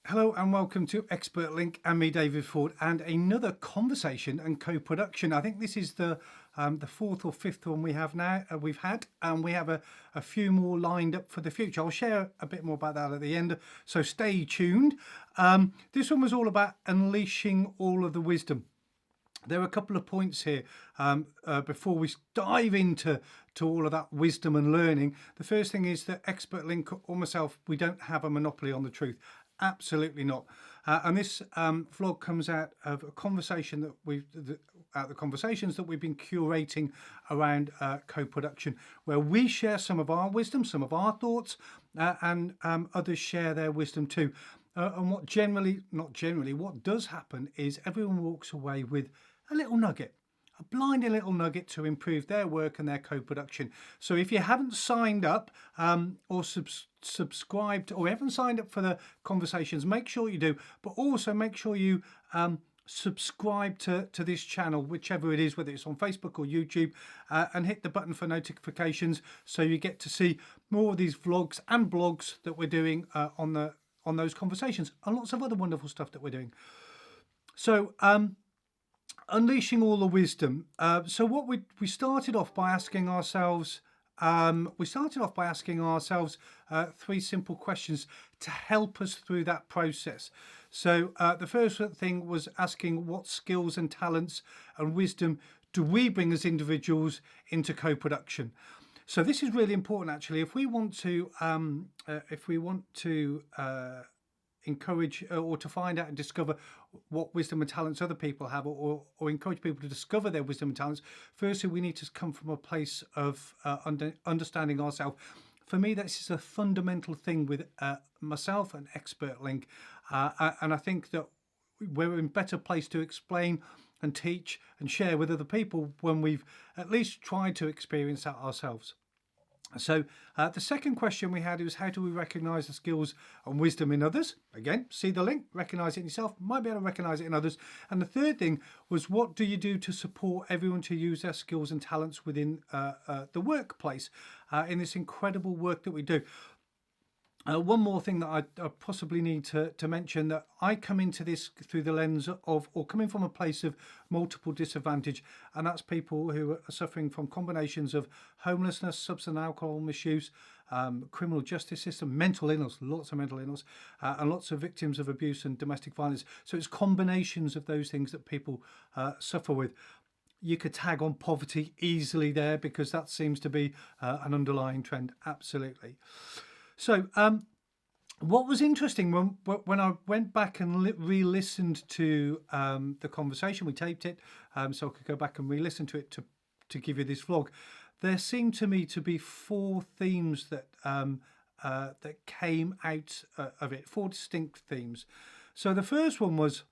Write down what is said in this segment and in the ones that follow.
Hello and welcome to Expert Link and me, David Ford, and another conversation and co-production. I think this is the fourth or fifth one we have now. We've had, and we have a few more lined up for the future. I'll share a bit more about that at the end, so stay tuned. This one was all about unleashing all of the wisdom. There are a couple of points here before we dive into all of that wisdom and learning. The first thing is that Expert Link or myself, we don't have a monopoly on the truth. Absolutely not. And this vlog comes out of a conversation that the conversations that we've been curating around co-production, where we share some of our wisdom, some of our thoughts, and others share their wisdom too. And what what does happen is everyone walks away with a little nugget, a blinding little nugget to improve their work and their co-production. So if you haven't signed up or subscribed or haven't signed up for the conversations, make sure you do, but also make sure you subscribe to this channel, whichever it is, whether it's on Facebook or YouTube, and hit the button for notifications so you get to see more of these vlogs and blogs that we're doing on those conversations, and lots of other wonderful stuff that we're doing. So unleashing all the wisdom. So what we started off by asking ourselves, three simple questions to help us through that process. So the first thing was asking what skills and talents and wisdom do we bring as individuals into co-production. So this is really important, actually. If we want to encourage or to find out and discover what wisdom and talents other people have, or encourage people to discover their wisdom and talents, firstly we need to come from a place of understanding ourselves. For me, this is a fundamental thing with myself and Expert Link, and I think that we're in a better place to explain and teach and share with other people when we've at least tried to experience that ourselves. So the second question we had was, how do we recognize the skills and wisdom in others? Again, see the link, recognize it in yourself, might be able to recognize it in others. And the third thing was, what do you do to support everyone to use their skills and talents within the workplace in this incredible work that we do? One more thing that I possibly need to mention, that I come into this through the lens of, or coming from a place of multiple disadvantage, and that's people who are suffering from combinations of homelessness, substance and alcohol misuse, criminal justice system, mental illness, lots of mental illness, and lots of victims of abuse and domestic violence. So it's combinations of those things that people suffer with. You could tag on poverty easily there, because that seems to be an underlying trend. Absolutely. So what was interesting when I went back and re-listened to the conversation, we taped it, so I could go back and re-listen to it to give you this vlog. There seemed to me to be four themes that came out of it, four distinct themes. So the first one was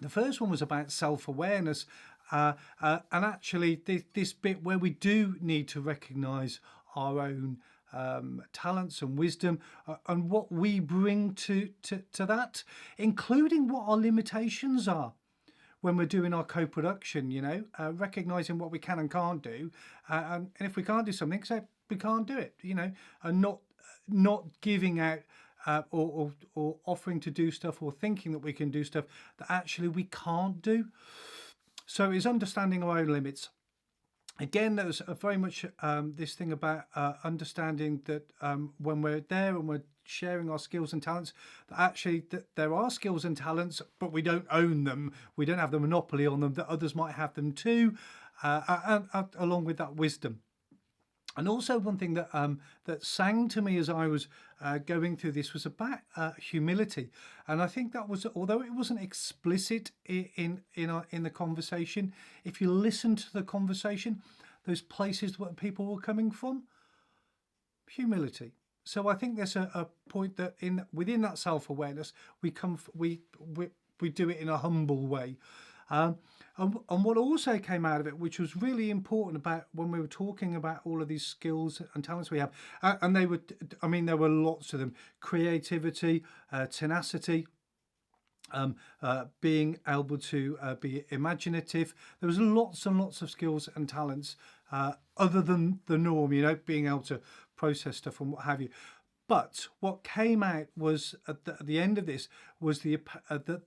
about self-awareness, and actually this bit where we do need to recognise our own talents and wisdom, and what we bring to that, including what our limitations are when we're doing our co-production, recognizing what we can and can't do, and if we can't do something, say we can't do it, and not giving out or offering to do stuff, or thinking that we can do stuff that actually we can't do. So it's understanding our own limits. Again, there's very much this thing about understanding that when we're there and we're sharing our skills and talents, that actually there are skills and talents, but we don't own them. We don't have the monopoly on them, that others might have them too, and along with that wisdom. And also one thing that sang to me as I was going through this was about humility. And I think that was, although it wasn't explicit in the conversation, if you listen to the conversation, those places where people were coming from, humility. So I think there's a point that within that self-awareness, we do it in a humble way. And what also came out of it, which was really important about when we were talking about all of these skills and talents we have, and there were lots of them: creativity, tenacity, being able to be imaginative. There was lots and lots of skills and talents other than the norm, being able to process stuff and what have you. But what came out was at the end of this was the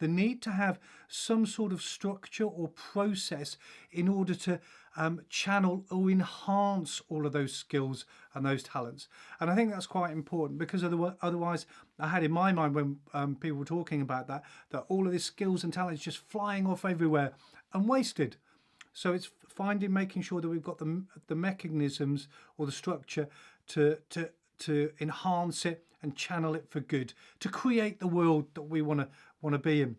need to have some sort of structure or process in order to channel or enhance all of those skills and those talents. And I think that's quite important, because otherwise I had in my mind when people were talking about that all of these skills and talents just flying off everywhere and wasted. So it's making sure that we've got the mechanisms or the structure to enhance it and channel it for good, to create the world that we want to be in.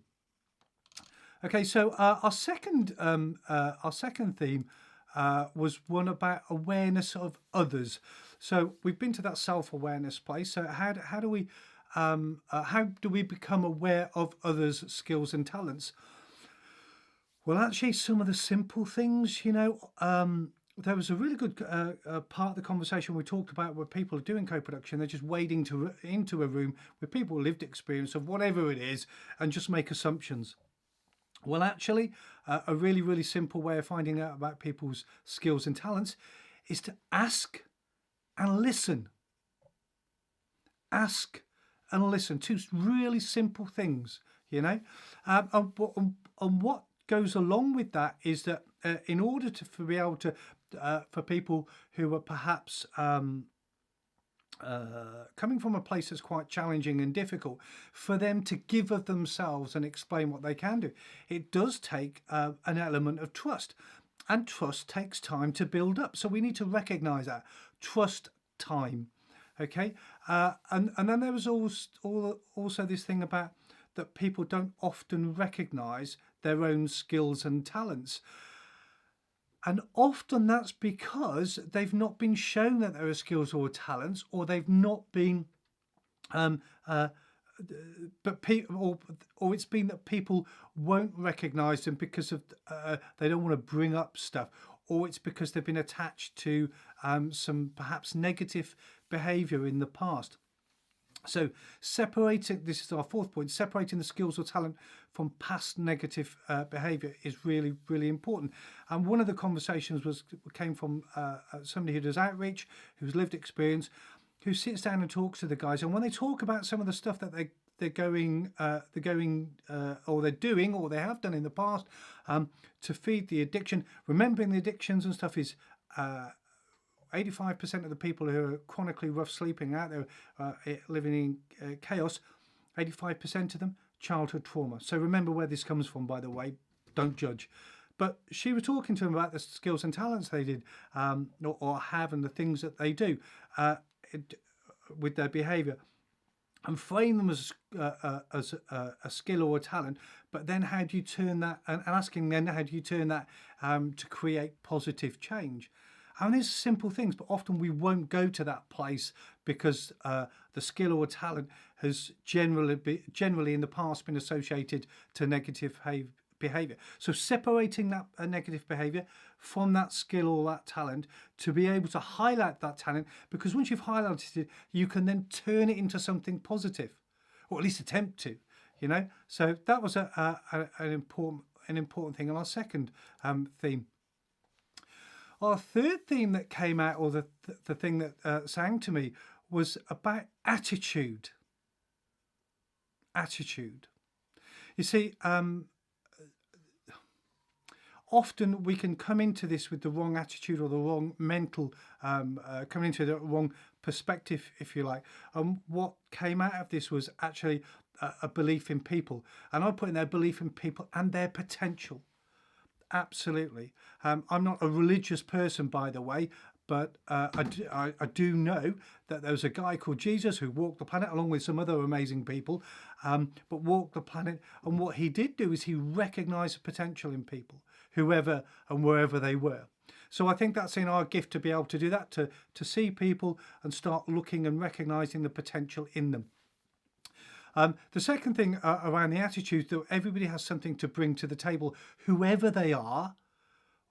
Okay, so our second theme was one about awareness of others. So we've been to that self-awareness place. So how do we become aware of others' skills and talents? Well, actually, some of the simple things, there was a really good part of the conversation we talked about where people are doing co-production. They're just wading into a room with people with lived experience of whatever it is and just make assumptions. Well, actually, a really, really simple way of finding out about people's skills and talents is to ask and listen. Ask and listen. Two really simple things, and what goes along with that is that in order to be able to for people who are perhaps coming from a place that's quite challenging and difficult, for them to give of themselves and explain what they can do, it does take an element of trust, and trust takes time to build up. So we need to recognize that trust time. Okay, and then there was also this thing about that people don't often recognize their own skills and talents. And often that's because they've not been shown that there are skills or talents, or they've not been, or it's been that people won't recognise them because of they don't want to bring up stuff, or it's because they've been attached to some perhaps negative behaviour in the past. So this is our fourth point, separating the skills or talent from past negative behaviour is really, really important. And one of the conversations came from somebody who does outreach, who's lived experience, who sits down and talks to the guys. And when they talk about some of the stuff that they're doing or they have done in the past to feed the addiction, remembering the addictions and stuff is 85% of the people who are chronically rough sleeping out there living in chaos, 85% of them, childhood trauma. So remember where this comes from, by the way. Don't judge. But she was talking to them about the skills and talents they did or have, and the things that they do with their behaviour, and frame them as a skill or a talent. But then how do you turn that, and asking then how do you turn that to create positive change? I mean, these are simple things, but often we won't go to that place because the skill or talent has generally in the past been associated to negative behaviour. So separating that negative behaviour from that skill or that talent, to be able to highlight that talent, because once you've highlighted it, you can then turn it into something positive, or at least attempt to. So that was an important thing. And our second theme. Our third theme that came out, or the thing that sang to me, was about attitude. Attitude. You see, often we can come into this with the wrong attitude or the wrong mental, coming into the wrong perspective, if you like. And what came out of this was actually a belief in people. And I put in there belief in people and their potential. Absolutely. I'm not a religious person, by the way, but I do know that there was a guy called Jesus who walked the planet along with some other amazing people, but walked the planet. And what he did do is he recognised the potential in people, whoever and wherever they were. So I think that's in our gift to be able to do that, to see people and start looking and recognising the potential in them. The second thing around the attitude, that everybody has something to bring to the table, whoever they are,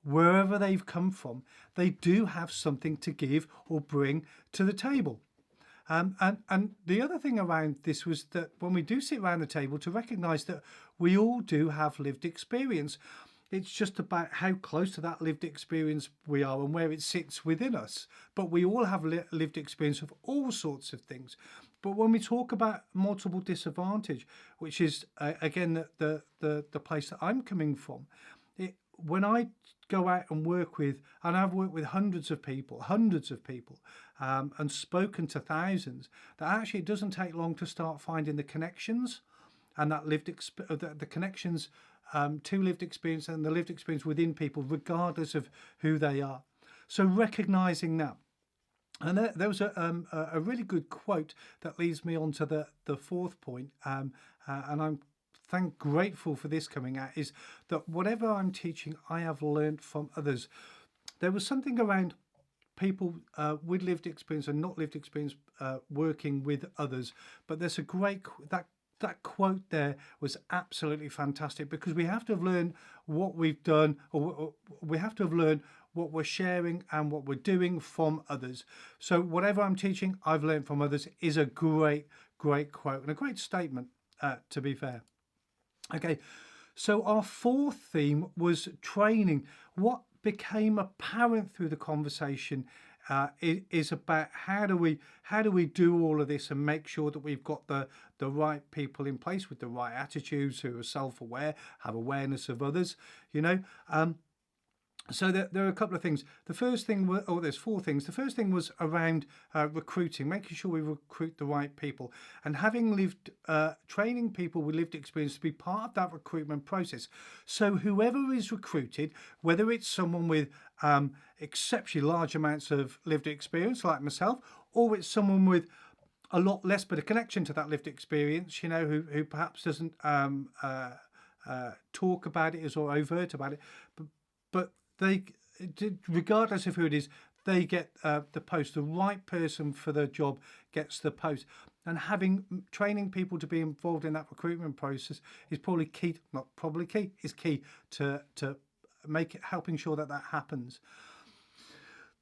wherever they've come from, they do have something to give or bring to the table. And the other thing around this was that when we do sit around the table, to recognise that we all do have lived experience. It's just about how close to that lived experience we are and where it sits within us. But we all have lived experience of all sorts of things. But when we talk about multiple disadvantage, which is again the place that I'm coming from, when I go out and work with, and I've worked with hundreds of people, and spoken to thousands, that actually it doesn't take long to start finding the connections and that the connections to lived experience and the lived experience within people, regardless of who they are. So recognizing that. And there was a really good quote that leads me on to the fourth point, and I'm grateful for this coming out, is that whatever I'm teaching, I have learned from others. There was something around people with lived experience and not lived experience working with others, but there's a great that quote there was absolutely fantastic, because we have to have learned what we've done, or we have to have learned what we're sharing and what we're doing from others. So whatever I'm teaching, I've learned from others is a great quote and a great statement, to be fair. Okay, so our fourth theme was training. What became apparent through the conversation is about how do we do all of this and make sure that we've got the right people in place with the right attitudes, who are self-aware, have awareness of others, So there are a couple of things. The first thing was, there's four things. The first thing was around recruiting, making sure we recruit the right people, and having training people with lived experience to be part of that recruitment process. So whoever is recruited, whether it's someone with exceptionally large amounts of lived experience like myself, or it's someone with a lot less but a connection to that lived experience, who perhaps doesn't talk about it or overt about it, but they, regardless of who it is, they get the post. The right person for the job gets the post. And training people to be involved in that recruitment process is probably key. Not probably key, is key to helping sure that happens.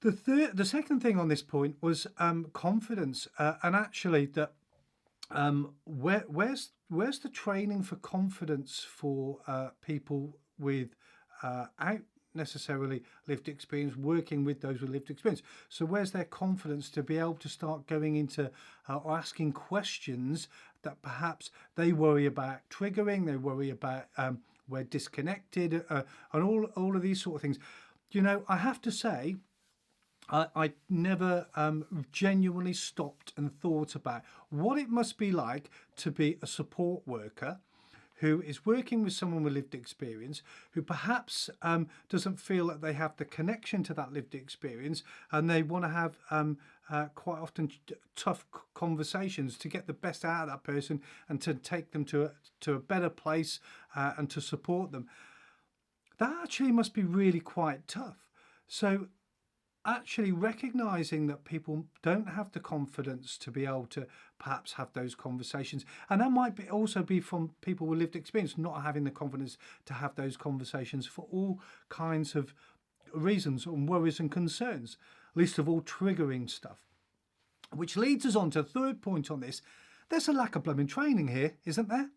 The second thing on this point was confidence, and actually that where's the training for confidence for people without necessarily lived experience, working with those with lived experience? So where's their confidence to be able to start going into or asking questions that perhaps they worry about triggering, they worry about we're disconnected, and all of these sort of things. I have to say, I never genuinely stopped and thought about what it must be like to be a support worker who is working with someone with lived experience, who perhaps doesn't feel that they have the connection to that lived experience, and they want to have quite often tough conversations to get the best out of that person and to take them to a better place and to support them. That actually must be really quite tough. So actually recognizing that people don't have the confidence to be able to perhaps have those conversations, and that might also be from people with lived experience not having the confidence to have those conversations for all kinds of reasons and worries and concerns, least of all triggering stuff. Which leads us on to the third point on this. There's a lack of blooming training here, isn't there?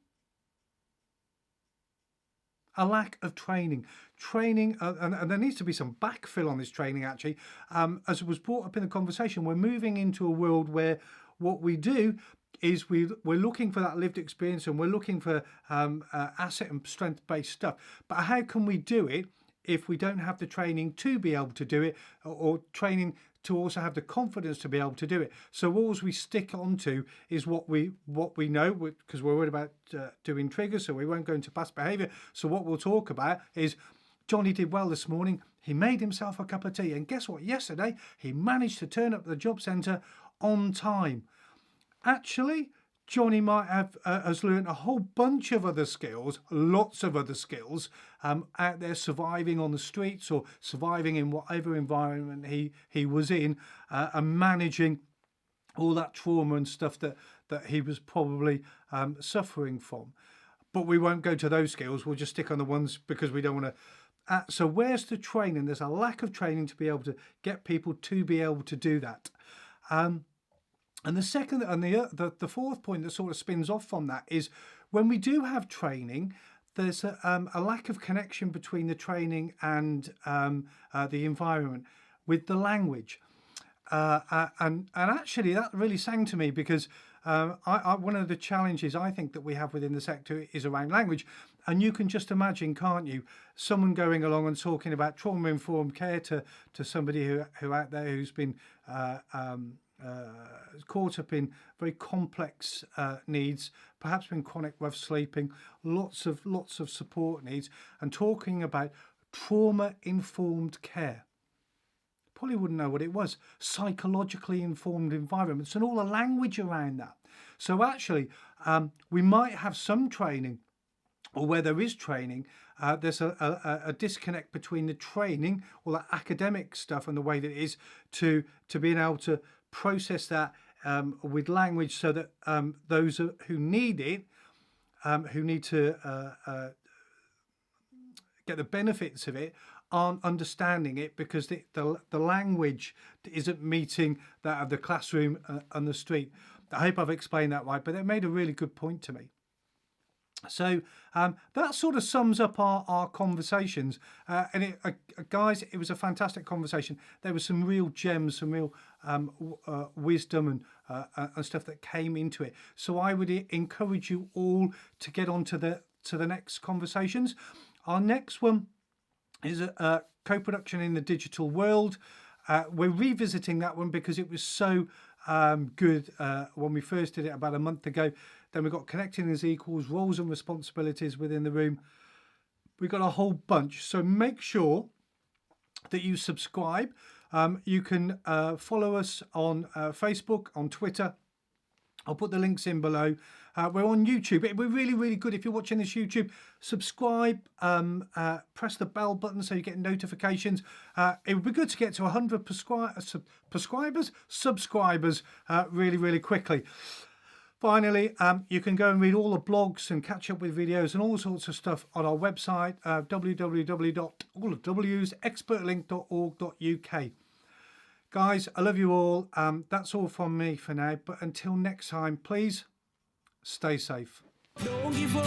A lack of training, and there needs to be some backfill on this training. Actually, as was brought up in the conversation, we're moving into a world where what we do is we're looking for that lived experience, and we're looking for asset and strength based stuff. But how can we do it if we don't have the training to be able to do it, or training to also have the confidence to be able to do it? So all we stick onto is what we know, because we're worried about doing triggers, so we won't go into past behaviour. So what we'll talk about is, Johnny did well this morning. He made himself a cup of tea, and guess what? Yesterday he managed to turn up at the job centre on time. Actually, Johnny might have has learned a whole bunch of other skills, lots of other skills, out there surviving on the streets or surviving in whatever environment he was in, and managing all that trauma and stuff that he was probably suffering from. But we won't go to those skills. We'll just stick on the ones because we don't want to. So where's the training? There's a lack of training to be able to get people to be able to do that. And the second and the fourth point that sort of spins off from that is, when we do have training, there's a lack of connection between the training and the environment with the language. And actually that really sang to me, because one of the challenges I think that we have within the sector is around language. And you can just imagine, can't you, someone going along and talking about trauma-informed care to somebody who out there who's been caught up in very complex needs, perhaps been chronic rough sleeping, lots of support needs, and talking about trauma-informed care. Probably wouldn't know what it was. Psychologically informed environments, and all the language around that. So actually, we might have some training, or where there is training, there's a disconnect between the training, all that academic stuff, and the way that it is to being able to process that with language, so that those who need it, who need to get the benefits of it, aren't understanding it, because the language isn't meeting that of the classroom and the street. I hope I've explained that right, but it made a really good point to me. So that sort of sums up our conversations. And guys, it was a fantastic conversation. There was some real gems, some real wisdom and stuff that came into it. So I would encourage you all to get on to the next conversations. Our next one is a co-production in the digital world. We're revisiting that one because it was so good when we first did it about a month ago. Then we got Connecting as Equals, Roles and Responsibilities Within the Room. We got a whole bunch. So make sure that you subscribe. You can follow us on Facebook, on Twitter. I'll put the links in below. We're on YouTube. It'd be really, really good if you're watching this YouTube. Subscribe, press the bell button so you get notifications. It would be good to get to 100 subscribers really, really quickly. Finally, you can go and read all the blogs and catch up with videos and all sorts of stuff on our website, www.expertlink.org.uk. Guys, I love you all. That's all from me for now. But until next time, please stay safe. Don't give up.